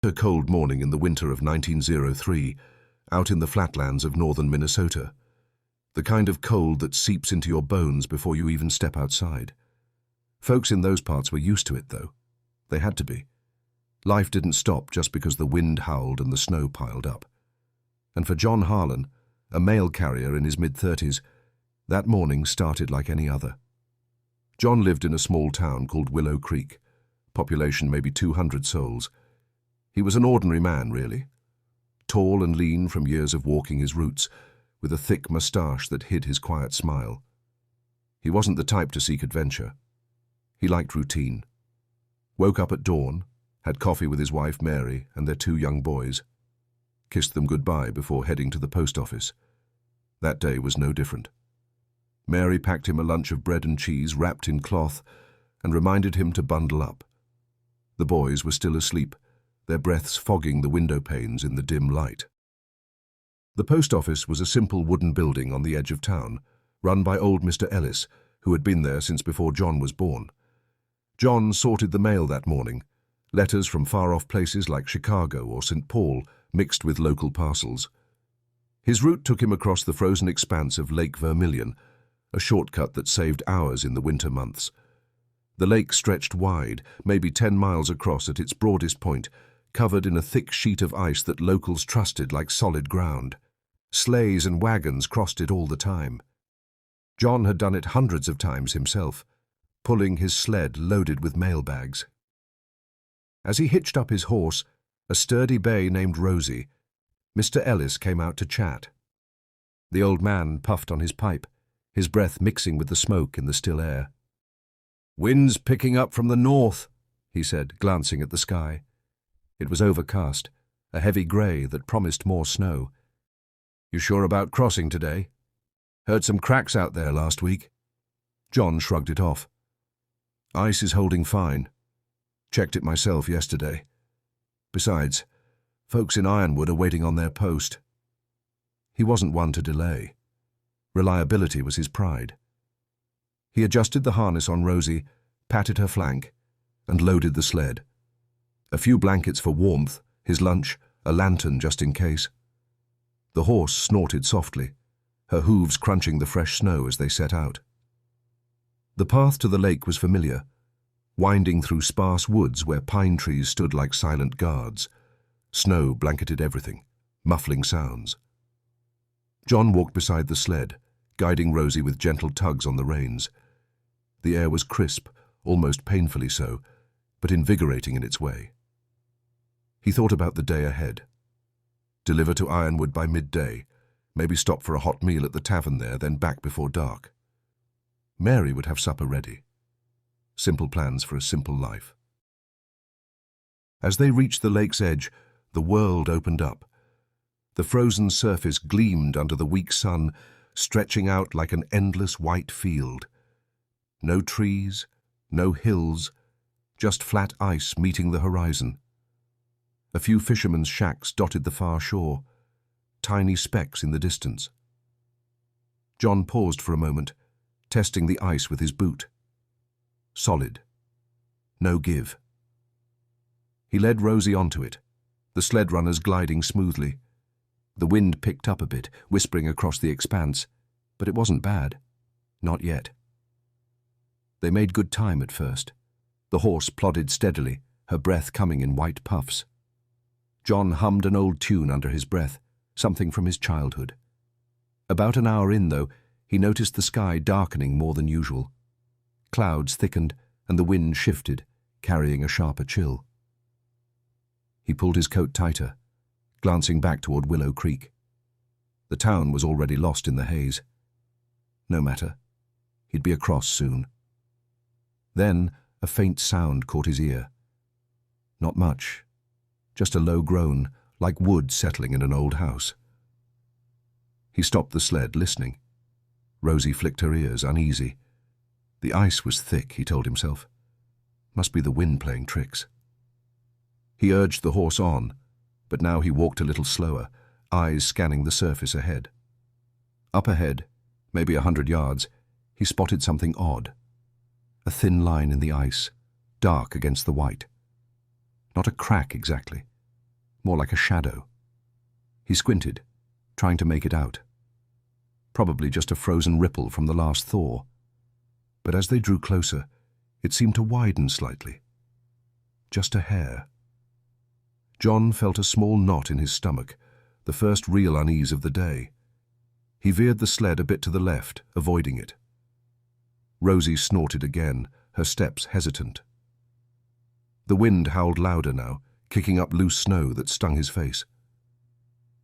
A cold morning in the winter of 1903, out in the flatlands of northern Minnesota. The kind of cold that seeps into your bones before you even step outside. Folks in those parts were used to it, though. They had to be. Life didn't stop just because the wind howled and the snow piled up. And for John Harlan, a mail carrier in his mid-30s, that morning started like any other. John lived in a small town called Willow Creek, population maybe 200 souls. He was an ordinary man, really. Tall and lean from years of walking his routes, with a thick moustache that hid his quiet smile. He wasn't the type to seek adventure. He liked routine. Woke up at dawn, had coffee with his wife Mary and their 2 young boys. Kissed them goodbye before heading to the post office. That day was no different. Mary packed him a lunch of bread and cheese wrapped in cloth and reminded him to bundle up. The boys were still asleep, their breaths fogging the window panes in the dim light. The post office was a simple wooden building on the edge of town, run by old Mr. Ellis, who had been there since before John was born. John sorted the mail that morning, letters from far-off places like Chicago or St. Paul mixed with local parcels. His route took him across the frozen expanse of Lake Vermilion, a shortcut that saved hours in the winter months. The lake stretched wide, maybe 10 miles across at its broadest point, covered in a thick sheet of ice that locals trusted like solid ground. Sleighs and wagons crossed it all the time. John had done it hundreds of times himself, pulling his sled loaded with mail bags. As he hitched up his horse, a sturdy bay named Rosie, Mr. Ellis came out to chat. The old man puffed on his pipe, his breath mixing with the smoke in the still air. "Wind's picking up from the north," he said, glancing at the sky. It was overcast, a heavy grey that promised more snow. "You sure about crossing today? Heard some cracks out there last week." John shrugged it off. "Ice is holding fine. Checked it myself yesterday. Besides, folks in Ironwood are waiting on their post." He wasn't one to delay. Reliability was his pride. He adjusted the harness on Rosie, patted her flank, and loaded the sled. A few blankets for warmth, his lunch, a lantern just in case. The horse snorted softly, her hooves crunching the fresh snow as they set out. The path to the lake was familiar, winding through sparse woods where pine trees stood like silent guards. Snow blanketed everything, muffling sounds. John walked beside the sled, guiding Rosie with gentle tugs on the reins. The air was crisp, almost painfully so, but invigorating in its way. He thought about the day ahead. Deliver to Ironwood by midday, maybe stop for a hot meal at the tavern there, then back before dark. Mary would have supper ready. Simple plans for a simple life. As they reached the lake's edge, the world opened up. The frozen surface gleamed under the weak sun, stretching out like an endless white field. No trees, no hills, just flat ice meeting the horizon. A few fishermen's shacks dotted the far shore, tiny specks in the distance. John paused for a moment, testing the ice with his boot. Solid. No give. He led Rosie onto it, the sled runners gliding smoothly. The wind picked up a bit, whispering across the expanse, but it wasn't bad. Not yet. They made good time at first. The horse plodded steadily, her breath coming in white puffs. John hummed an old tune under his breath, something from his childhood. About an hour in, though, he noticed the sky darkening more than usual. Clouds thickened, and the wind shifted, carrying a sharper chill. He pulled his coat tighter, glancing back toward Willow Creek. The town was already lost in the haze. No matter. He'd be across soon. Then a faint sound caught his ear. Not much. Just a low groan, like wood settling in an old house. He stopped the sled, listening. Rosie flicked her ears, uneasy. The ice was thick, he told himself. Must be the wind playing tricks. He urged the horse on, but now he walked a little slower, eyes scanning the surface ahead. Up ahead, maybe 100 yards, he spotted something odd. A thin line in the ice, dark against the white. Not a crack exactly, more like a shadow. He squinted, trying to make it out. Probably just a frozen ripple from the last thaw. But as they drew closer, it seemed to widen slightly. Just a hair. John felt a small knot in his stomach, the first real unease of the day. He veered the sled a bit to the left, avoiding it. Rosie snorted again, her steps hesitant. The wind howled louder now, kicking up loose snow that stung his face.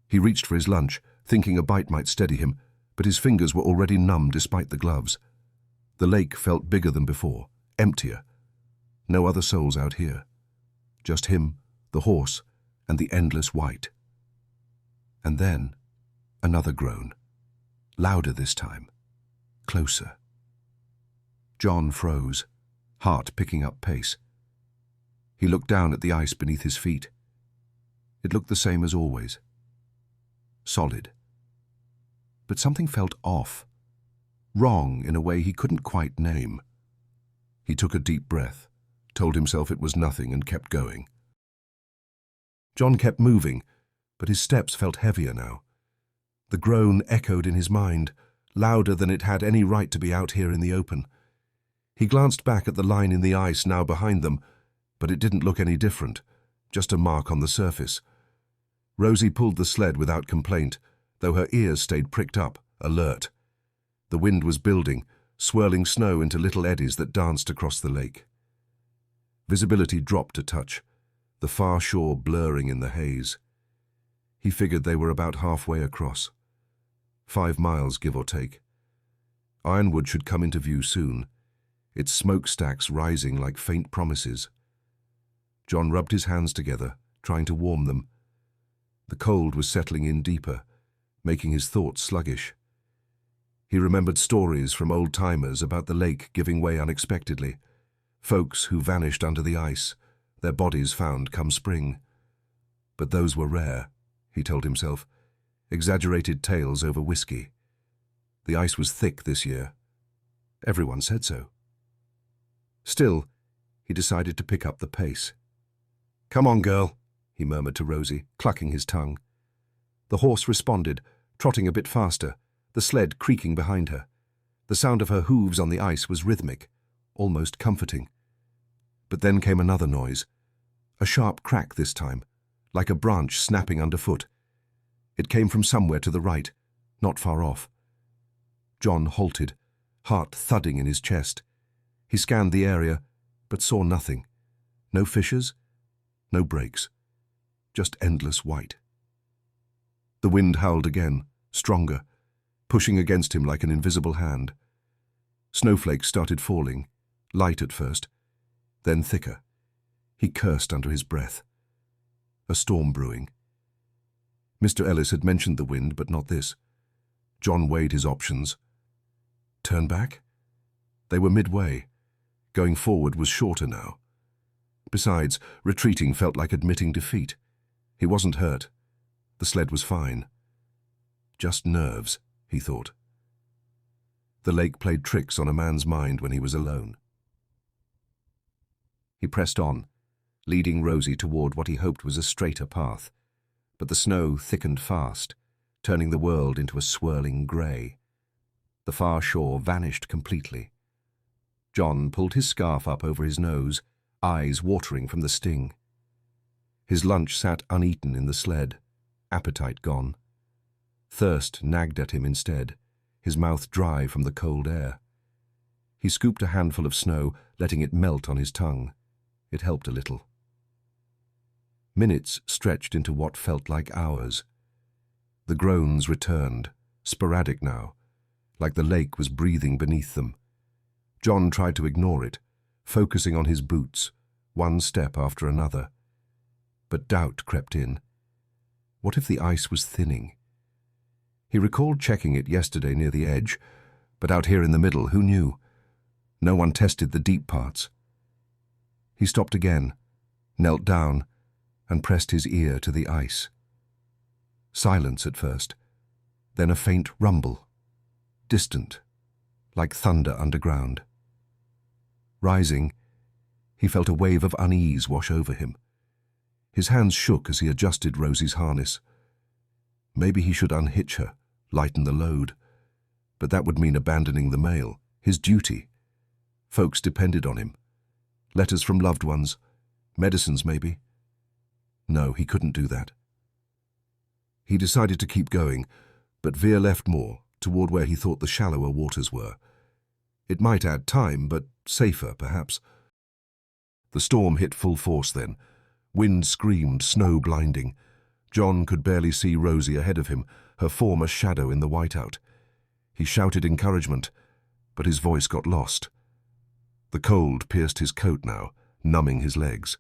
He reached for his lunch, thinking a bite might steady him, but his fingers were already numb despite the gloves. The lake felt bigger than before, emptier. No other souls out here. Just him, the horse, and the endless white. And then, another groan. Louder this time. Closer. John froze, heart picking up pace. He looked down at the ice beneath his feet. It looked the same as always. Solid. But something felt off. Wrong in a way he couldn't quite name. He took a deep breath, told himself it was nothing, and kept going. John kept moving, but his steps felt heavier now. The groan echoed in his mind, louder than it had any right to be out here in the open. He glanced back at the line in the ice now behind them, but it didn't look any different, just a mark on the surface. Rosie pulled the sled without complaint, though her ears stayed pricked up, alert. The wind was building, swirling snow into little eddies that danced across the lake. Visibility dropped a touch, the far shore blurring in the haze. He figured they were about halfway across. 5 miles, give or take. Ironwood should come into view soon, its smokestacks rising like faint promises. John rubbed his hands together, trying to warm them. The cold was settling in deeper, making his thoughts sluggish. He remembered stories from old-timers about the lake giving way unexpectedly, folks who vanished under the ice, their bodies found come spring. But those were rare, he told himself, exaggerated tales over whiskey. The ice was thick this year. Everyone said so. Still, he decided to pick up the pace. "Come on, girl," he murmured to Rosie, clucking his tongue. The horse responded, trotting a bit faster, the sled creaking behind her. The sound of her hooves on the ice was rhythmic, almost comforting. But then came another noise, a sharp crack this time, like a branch snapping underfoot. It came from somewhere to the right, not far off. John halted, heart thudding in his chest. He scanned the area, but saw nothing. No fissures, no breaks, just endless white. The wind howled again, stronger, pushing against him like an invisible hand. Snowflakes started falling, light at first, then thicker. He cursed under his breath. A storm brewing. Mr. Ellis had mentioned the wind, but not this. John weighed his options. Turn back? They were midway. Going forward was shorter now. Besides, retreating felt like admitting defeat. He wasn't hurt. The sled was fine. Just nerves, he thought. The lake played tricks on a man's mind when he was alone. He pressed on, leading Rosie toward what he hoped was a straighter path, but the snow thickened fast, turning the world into a swirling grey. The far shore vanished completely. John pulled his scarf up over his nose, eyes watering from the sting. His lunch sat uneaten in the sled, appetite gone. Thirst nagged at him instead, his mouth dry from the cold air. He scooped a handful of snow, letting it melt on his tongue. It helped a little. Minutes stretched into what felt like hours. The groans returned, sporadic now, like the lake was breathing beneath them. John tried to ignore it, focusing on his boots, one step after another. But doubt crept in. What if the ice was thinning? He recalled checking it yesterday near the edge, but out here in the middle, who knew? No one tested the deep parts. He stopped again, knelt down, and pressed his ear to the ice. Silence at first, then a faint rumble, distant, like thunder underground. Rising, he felt a wave of unease wash over him. His hands shook as he adjusted Rosie's harness. Maybe he should unhitch her, lighten the load. But that would mean abandoning the mail, his duty. Folks depended on him. Letters from loved ones, medicines maybe. No, he couldn't do that. He decided to keep going, but veer left more, toward where he thought the shallower waters were. It might add time, but safer, perhaps. The storm hit full force then. Wind screamed, snow blinding. John could barely see Rosie ahead of him, her form a shadow in the whiteout. He shouted encouragement, but his voice got lost. The cold pierced his coat now, numbing his legs.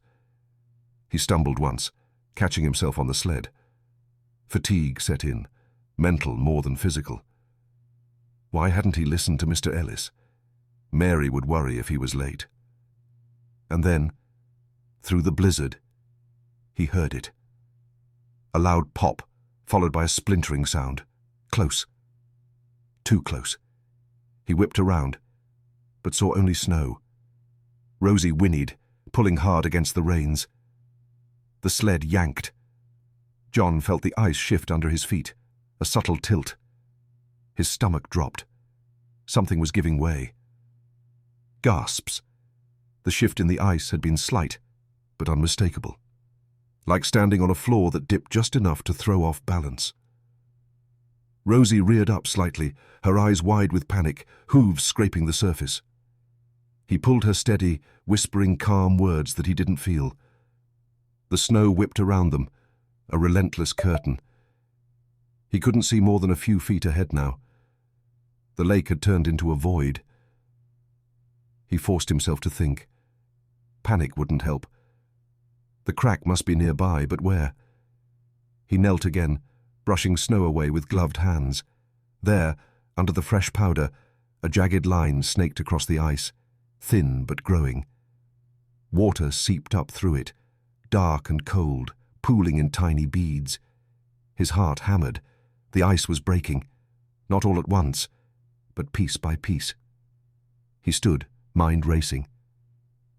He stumbled once, catching himself on the sled. Fatigue set in, mental more than physical. Why hadn't he listened to Mr. Ellis? Mary would worry if he was late. And then, through the blizzard, he heard it. A loud pop, followed by a splintering sound. Close. Too close. He whipped around, but saw only snow. Rosie whinnied, pulling hard against the reins. The sled yanked. John felt the ice shift under his feet, a subtle tilt. His stomach dropped. Something was giving way. Gasps. The shift in the ice had been slight, but unmistakable. Like standing on a floor that dipped just enough to throw off balance. Rosie reared up slightly, her eyes wide with panic, hooves scraping the surface. He pulled her steady, whispering calm words that he didn't feel. The snow whipped around them, a relentless curtain. He couldn't see more than a few feet ahead now. The lake had turned into a void. He forced himself to think. Panic wouldn't help. The crack must be nearby, but where? He knelt again, brushing snow away with gloved hands. There, under the fresh powder, a jagged line snaked across the ice, thin but growing. Water seeped up through it, dark and cold, pooling in tiny beads. His heart hammered. The ice was breaking, not all at once, but piece by piece. He stood, mind racing.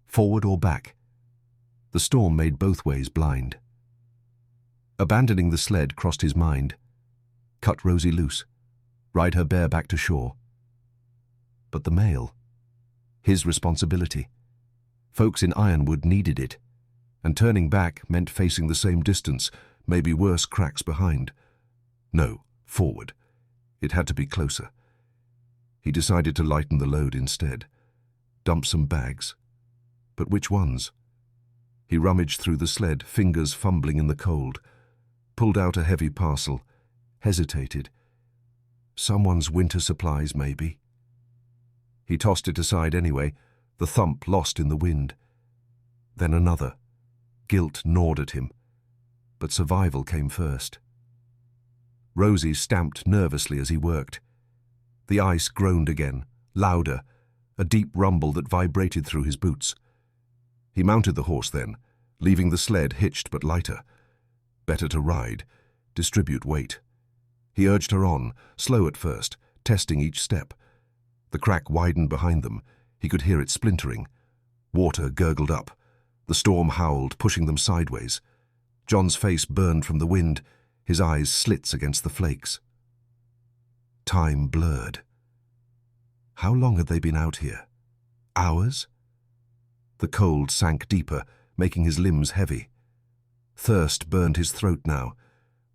Forward or back? The storm made both ways blind. Abandoning the sled crossed his mind. Cut Rosie loose, ride her bareback to shore. But the mail? His responsibility. Folks in Ironwood needed it, and turning back meant facing the same distance, maybe worse cracks behind. No, forward. It had to be closer. He decided to lighten the load instead. Dump some bags. But which ones? He rummaged through the sled, fingers fumbling in the cold. Pulled out a heavy parcel. Hesitated. Someone's winter supplies, maybe. He tossed it aside anyway, the thump lost in the wind. Then another. Guilt gnawed at him. But survival came first. Rosie stamped nervously as he worked. The ice groaned again, louder, a deep rumble that vibrated through his boots. He mounted the horse then, leaving the sled hitched but lighter. Better to ride, distribute weight. He urged her on, slow at first, testing each step. The crack widened behind them. He could hear it splintering. Water gurgled up. The storm howled, pushing them sideways. John's face burned from the wind, his eyes slits against the flakes. Time blurred. How long had they been out here? Hours? The cold sank deeper, making his limbs heavy. Thirst burned his throat now.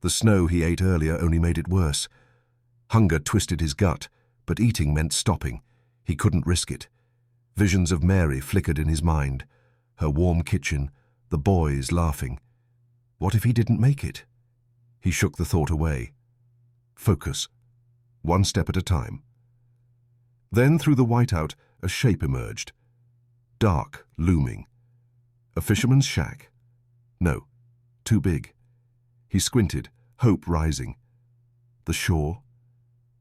The snow he ate earlier only made it worse. Hunger twisted his gut, but eating meant stopping. He couldn't risk it. Visions of Mary flickered in his mind. Her warm kitchen, the boys laughing. What if he didn't make it? He shook the thought away. Focus. One step at a time. Then through the whiteout, a shape emerged. Dark, looming. A fisherman's shack? No, too big. He squinted, hope rising. The shore?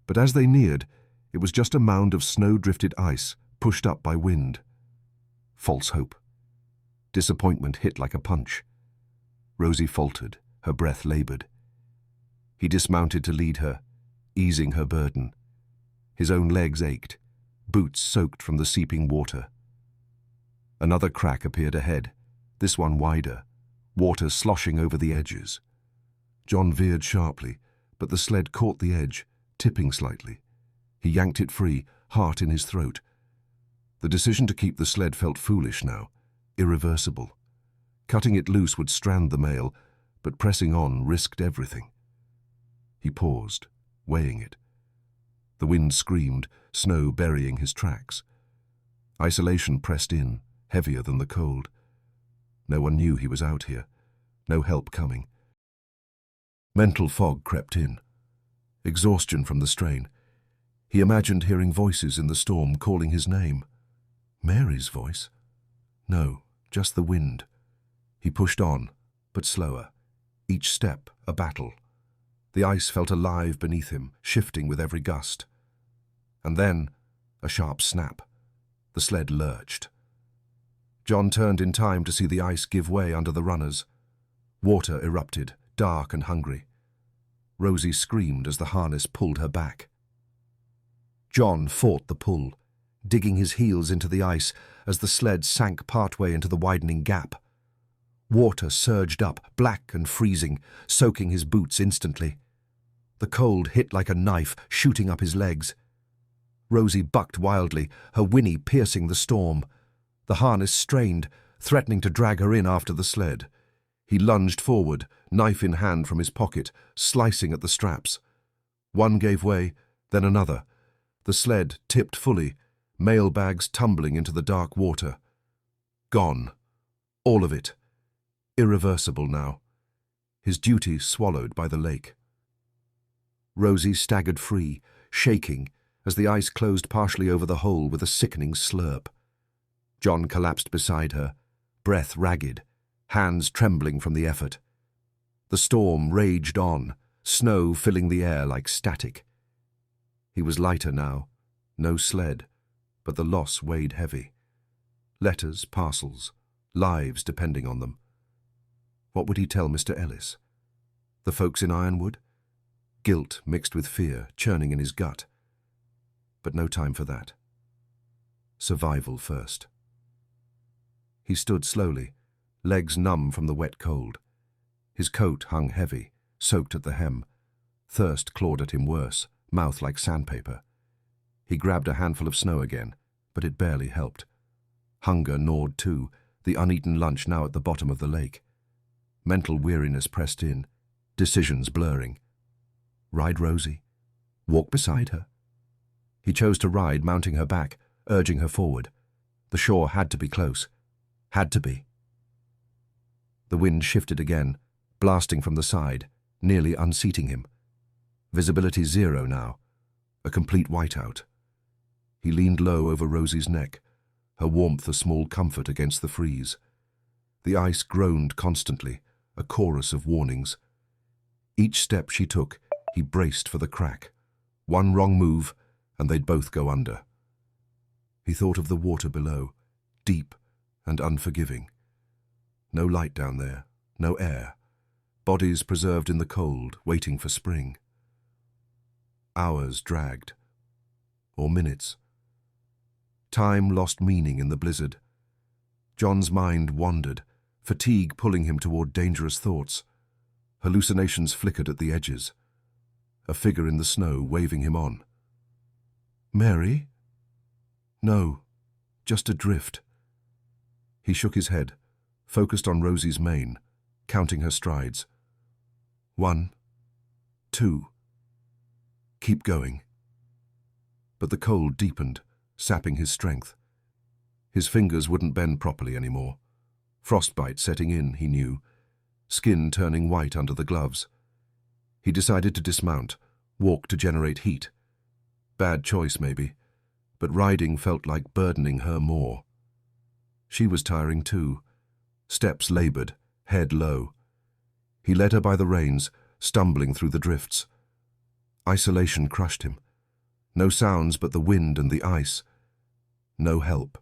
But as they neared, it was just a mound of snow-drifted ice, pushed up by wind. False hope. Disappointment hit like a punch. Rosie faltered, her breath labored. He dismounted to lead her, easing her burden. His own legs ached, boots soaked from the seeping water. Another crack appeared ahead, this one wider, water sloshing over the edges. John veered sharply, but the sled caught the edge, tipping slightly. He yanked it free, heart in his throat. The decision to keep the sled felt foolish now, irreversible. Cutting it loose would strand the male, but pressing on risked everything. He paused, weighing it. The wind screamed, snow burying his tracks. Isolation pressed in, heavier than the cold. No one knew he was out here, no help coming. Mental fog crept in. Exhaustion from the strain. He imagined hearing voices in the storm calling his name. Mary's voice? No, just the wind. He pushed on, but slower. Each step a battle. The ice felt alive beneath him, shifting with every gust. And then, a sharp snap. The sled lurched. John turned in time to see the ice give way under the runners. Water erupted, dark and hungry. Rosie screamed as the harness pulled her back. John fought the pull, digging his heels into the ice as the sled sank partway into the widening gap. Water surged up, black and freezing, soaking his boots instantly. The cold hit like a knife, shooting up his legs. Rosie bucked wildly, her whinny piercing the storm. The harness strained, threatening to drag her in after the sled. He lunged forward, knife in hand from his pocket, slicing at the straps. One gave way, then another. The sled tipped fully, mailbags tumbling into the dark water. Gone. All of it. Irreversible now. His duty swallowed by the lake. Rosie staggered free, shaking, as the ice closed partially over the hole with a sickening slurp. John collapsed beside her, breath ragged, hands trembling from the effort. The storm raged on, snow filling the air like static. He was lighter now, no sled, but the loss weighed heavy. Letters, parcels, lives depending on them. What would he tell Mr. Ellis? The folks in Ironwood? Guilt mixed with fear, churning in his gut. But no time for that. Survival first. He stood slowly, legs numb from the wet cold. His coat hung heavy, soaked at the hem. Thirst clawed at him worse, mouth like sandpaper. He grabbed a handful of snow again, but it barely helped. Hunger gnawed too, the uneaten lunch now at the bottom of the lake. Mental weariness pressed in, decisions blurring. Ride Rosie? Walk beside her? He chose to ride, mounting her back, urging her forward. The shore had to be close. Had to be. The wind shifted again, blasting from the side, nearly unseating him. Visibility zero now, a complete whiteout. He leaned low over Rosie's neck, her warmth a small comfort against the freeze. The ice groaned constantly, a chorus of warnings. Each step she took, he braced for the crack. One wrong move, and they'd both go under. He thought of the water below, deep and unforgiving. No light down there, no air. Bodies preserved in the cold, waiting for spring. Hours dragged, or minutes. Time lost meaning in the blizzard. John's mind wandered, fatigue pulling him toward dangerous thoughts. Hallucinations flickered at the edges. A figure in the snow waving him on. Mary? No, just adrift. He shook his head, focused on Rosie's mane, counting her strides. 1, 2. Keep going. But the cold deepened, sapping his strength. His fingers wouldn't bend properly anymore. Frostbite setting in, he knew, skin turning white under the gloves. He decided to dismount, walk to generate heat. Bad choice, maybe, but riding felt like burdening her more. She was tiring too, steps labored, head low. He led her by the reins, stumbling through the drifts. Isolation crushed him. No sounds but the wind and the ice. No help.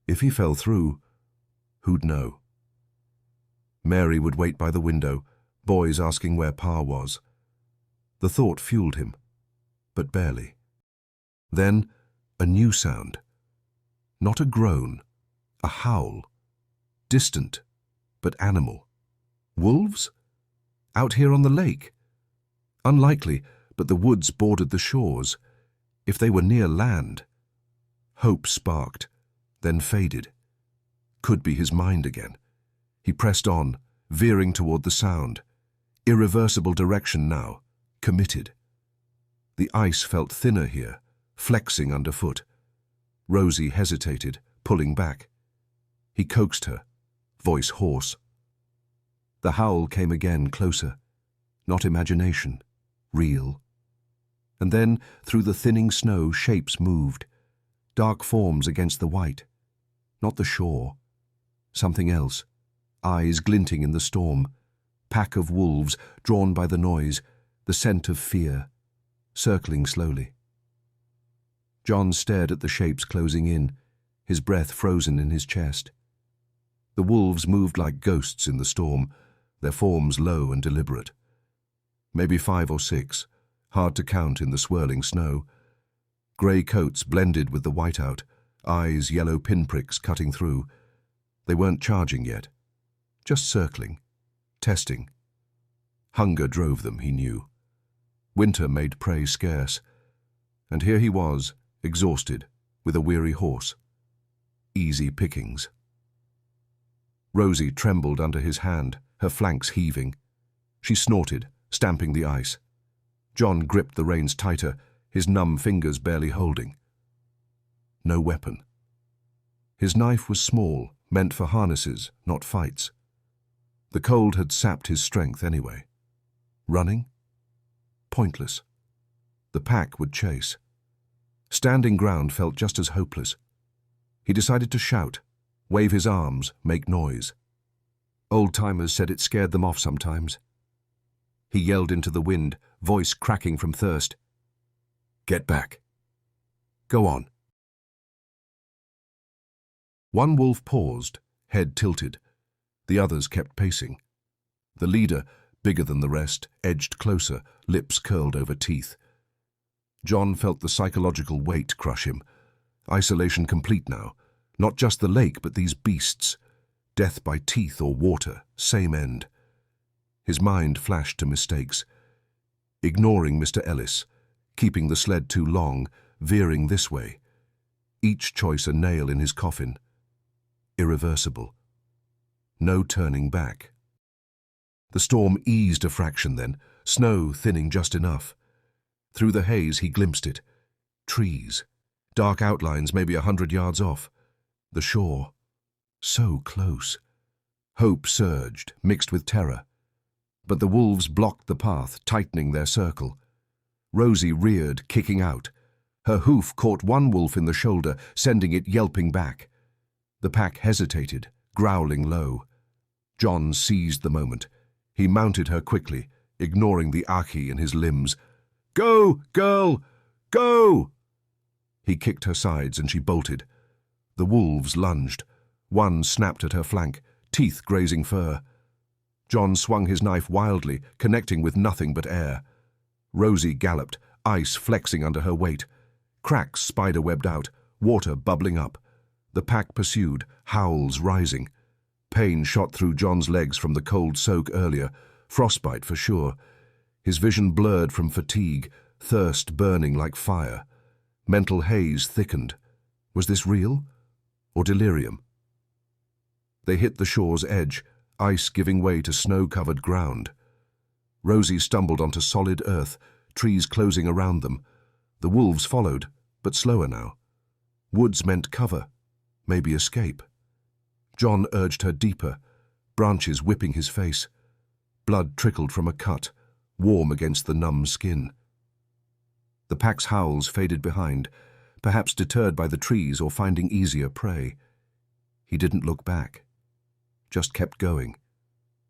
If he fell through, who'd know? Mary would wait by the window, boys asking where Pa was. The thought fueled him, but barely. Then, a new sound. Not a groan, a howl. Distant, but animal. Wolves? Out here on the lake? Unlikely, but the woods bordered the shores. If they were near land... Hope sparked, then faded. Could be his mind again. He pressed on, veering toward the sound. Irreversible direction now, committed. The ice felt thinner here, flexing underfoot. Rosie hesitated, pulling back. He coaxed her, voice hoarse. The howl came again, closer. Not imagination, real. And then, through the thinning snow, shapes moved. Dark forms against the white. Not the shore. Something else. Eyes glinting in the storm. Pack of wolves, drawn by the noise, the scent of fear, circling slowly. John stared at the shapes closing in, his breath frozen in his chest. The wolves moved like ghosts in the storm, their forms low and deliberate. Maybe 5 or 6, hard to count in the swirling snow. Grey coats blended with the whiteout, eyes yellow pinpricks cutting through. They weren't charging yet, just circling, testing. Hunger drove them, he knew. Winter made prey scarce. And here he was, exhausted, with a weary horse. Easy pickings. Rosie trembled under his hand, her flanks heaving. She snorted, stamping the ice. John gripped the reins tighter, his numb fingers barely holding. No weapon. His knife was small, meant for harnesses, not fights. The cold had sapped his strength anyway. Running? Pointless. The pack would chase. Standing ground felt just as hopeless. He decided to shout, wave his arms, make noise. Old-timers said it scared them off sometimes. He yelled into the wind, voice cracking from thirst. Get back. Go on. One wolf paused, head tilted. The others kept pacing. The leader, bigger than the rest, edged closer, lips curled over teeth. John felt the psychological weight crush him. Isolation complete now. Not just the lake, but these beasts. Death by teeth or water, same end. His mind flashed to mistakes. Ignoring Mr. Ellis, keeping the sled too long, veering this way. Each choice a nail in his coffin. Irreversible. No turning back. The storm eased a fraction then, snow thinning just enough. Through the haze he glimpsed it. Trees. Dark outlines maybe 100 yards off. The shore. So close. Hope surged, mixed with terror. But the wolves blocked the path, tightening their circle. Rosie reared, kicking out. Her hoof caught one wolf in the shoulder, sending it yelping back. The pack hesitated, growling low. John seized the moment. He mounted her quickly, ignoring the achi in his limbs. Go, girl! Go! He kicked her sides and she bolted. The wolves lunged. One snapped at her flank, teeth grazing fur. John swung his knife wildly, connecting with nothing but air. Rosie galloped, ice flexing under her weight. Cracks spider-webbed out, water bubbling up. The pack pursued, howls rising. Pain shot through John's legs from the cold soak earlier, frostbite for sure. His vision blurred from fatigue, thirst burning like fire. Mental haze thickened. Was this real or delirium? They hit the shore's edge, ice giving way to snow-covered ground. Rosie stumbled onto solid earth, trees closing around them. The wolves followed, but slower now. Woods meant cover, maybe escape. John urged her deeper, branches whipping his face. Blood trickled from a cut, warm against the numb skin. The pack's howls faded behind, perhaps deterred by the trees or finding easier prey. He didn't look back, just kept going,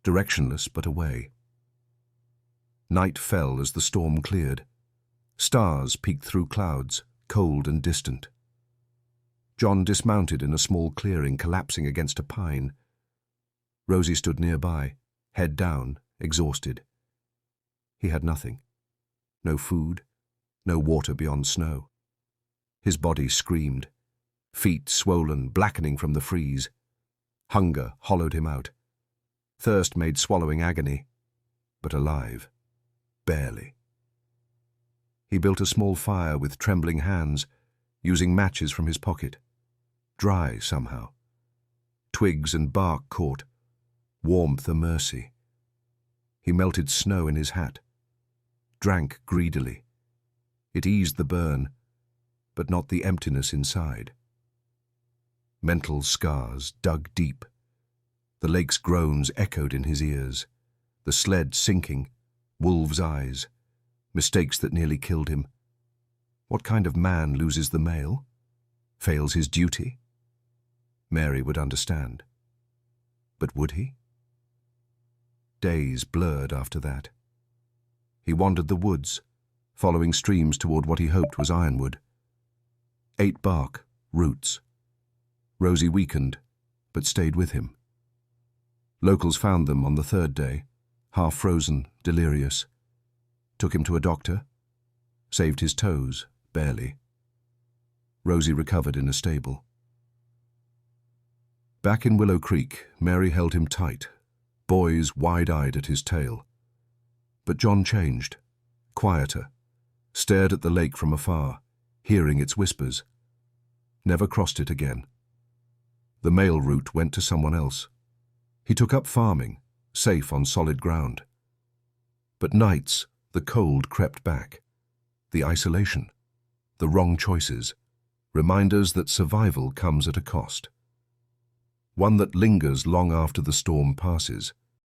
directionless but away. Night fell as the storm cleared. Stars peeked through clouds, cold and distant. John dismounted in a small clearing, collapsing against a pine. Rosie stood nearby, head down, exhausted. He had nothing. No food, no water beyond snow. His body screamed, feet swollen, blackening from the freeze. Hunger hollowed him out. Thirst made swallowing agony, but alive. Barely. He built a small fire with trembling hands, using matches from his pocket. Dry somehow. Twigs and bark caught. Warmth a mercy. He melted snow in his hat. Drank greedily. It eased the burn, but not the emptiness inside. Mental scars dug deep. The lake's groans echoed in his ears. The sled sinking, wolves' eyes, mistakes that nearly killed him. What kind of man loses the mail? Fails his duty? Mary would understand. But would he? Days blurred after that. He wandered the woods, following streams toward what he hoped was ironwood. Ate bark, roots. Rosie weakened, but stayed with him. Locals found them on the third day, half-frozen, delirious. Took him to a doctor. Saved his toes, barely. Rosie recovered in a stable. Back in Willow Creek, Mary held him tight, boys wide-eyed at his tail. But John changed, quieter, stared at the lake from afar, hearing its whispers. Never crossed it again. The mail route went to someone else. He took up farming, safe on solid ground. But nights, the cold crept back. The isolation, the wrong choices, reminders that survival comes at a cost. One that lingers long after the storm passes.